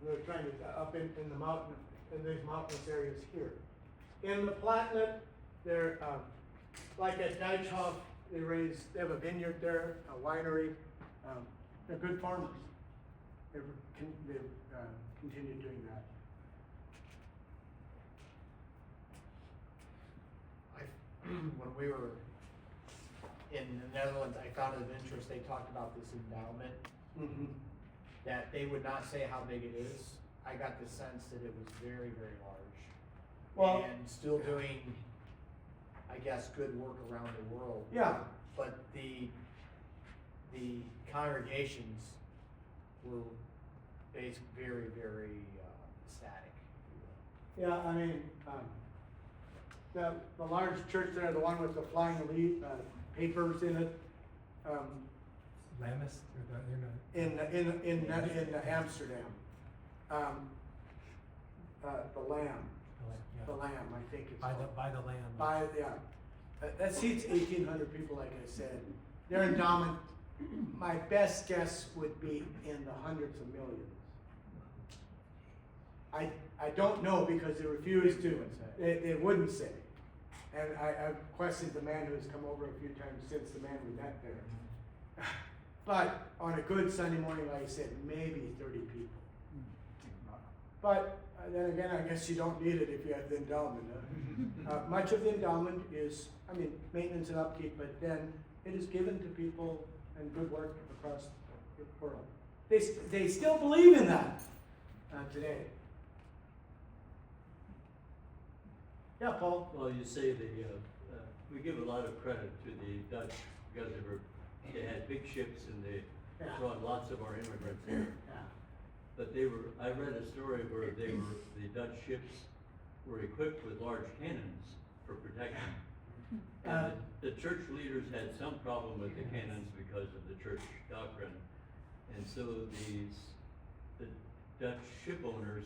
[SPEAKER 1] They're trying to up in the mountain, in these mountainous areas here. In the Palatinate, they're like at Dijkhoff, they have a vineyard there, a winery. They're good farmers. They've continued doing that.
[SPEAKER 5] When we were in the Netherlands, I found it of interest, they talked about this endowment,
[SPEAKER 1] Mm-hmm.
[SPEAKER 5] that they would not say how big it is. I got the sense that it was very, very large.
[SPEAKER 1] Well,
[SPEAKER 5] and still doing, I guess, good work around the world.
[SPEAKER 1] yeah,
[SPEAKER 5] But the congregations were very, very static.
[SPEAKER 1] Yeah, I mean, the large church there, the one with the flying papers in it,
[SPEAKER 2] Lammas, or they're not.
[SPEAKER 1] in Amsterdam. The Lamb,
[SPEAKER 2] Yeah.
[SPEAKER 1] the Lamb, I think it's
[SPEAKER 2] By
[SPEAKER 1] called.
[SPEAKER 2] the Lamb.
[SPEAKER 1] That seats 1,800 people, like I said. Their endowment, my best guess would be in the hundreds of millions. I don't know because they refused to. They wouldn't say. And I've questioned the man who has come over a few times since the man we met there. But on a good Sunday morning, like I said, maybe 30 people. But then again, I guess you don't need it if you have the endowment. Much of the endowment is, maintenance and upkeep, but then it is given to people and good work across the world. They still believe in that today. Yeah, Paul?
[SPEAKER 4] Well, you say we give a lot of credit to the Dutch because they had big ships and they brought lots of our immigrants here.
[SPEAKER 1] Yeah.
[SPEAKER 4] But I read a story where the Dutch ships were equipped with large cannons for protection. And the church leaders had some problem with the cannons because of the church doctrine. And so the Dutch ship owners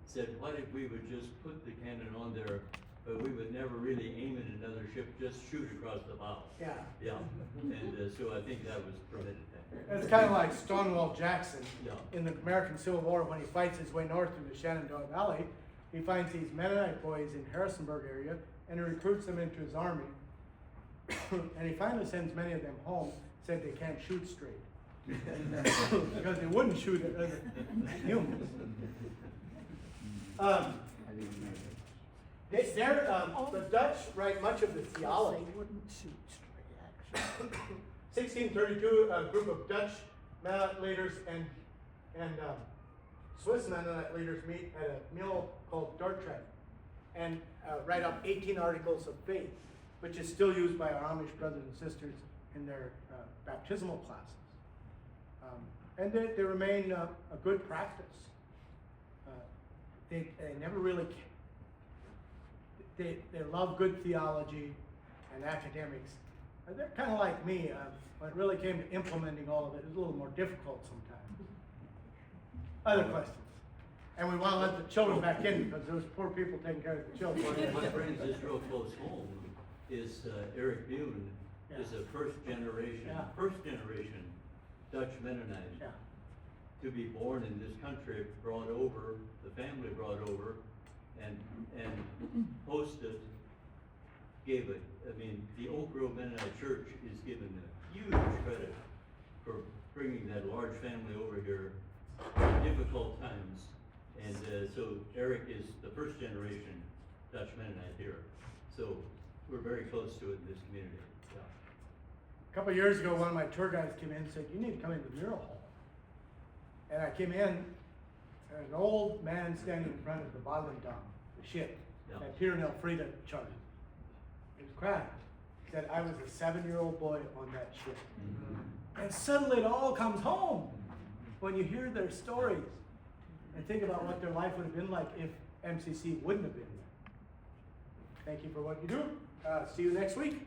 [SPEAKER 4] said, what if we would just put the cannon on there, but we would never really aim at another ship, just shoot across the bow.
[SPEAKER 1] Yeah.
[SPEAKER 4] Yeah, and so I think that was permitted then.
[SPEAKER 1] It's kind of like Stonewall Jackson
[SPEAKER 4] Yeah.
[SPEAKER 1] in the American Civil War when he fights his way north through the Shenandoah Valley. He finds these Mennonite boys in Harrisonburg area and he recruits them into his army. And he finally sends many of them home, said they can't shoot straight. Because they wouldn't shoot at other humans. The Dutch write much of the theology.
[SPEAKER 6] They wouldn't shoot straight, actually.
[SPEAKER 1] 1632, a group of Dutch Mennonite leaders and Swiss Mennonite leaders meet at a mill called Dordrecht and write up 18 articles of faith, which is still used by our Amish brothers and sisters in their baptismal classes. And they remain a good practice. They never really, they love good theology and academics. They're kind of like me. When it really came to implementing all of it, it was a little more difficult sometimes. Other questions? And we want to let the children back in because those poor people taking care of the children.
[SPEAKER 4] What brings this real close home is Eric Bune is a first generation Dutch Mennonite.
[SPEAKER 1] Yeah.
[SPEAKER 4] To be born in this country, brought over, the family brought over, and hosted, gave it. I mean, the Oak Grove Mennonite Church is given a huge credit for bringing that large family over here in difficult times. And so Eric is the first generation Dutch Mennonite here. So we're very close to it in this community. Yeah.
[SPEAKER 1] A couple of years ago, one of my tour guides came in and said, "You need to come into the mural hall." And I came in, and an old man standing in front of the Volendam, the ship, that Peter and Elfrida charted. It was cracked. He said, "I was a 7-year-old boy on that ship." Mm-hmm. And suddenly it all comes home when you hear their stories and think about what their life would have been like if MCC wouldn't have been there. Thank you for what you do. See you next week.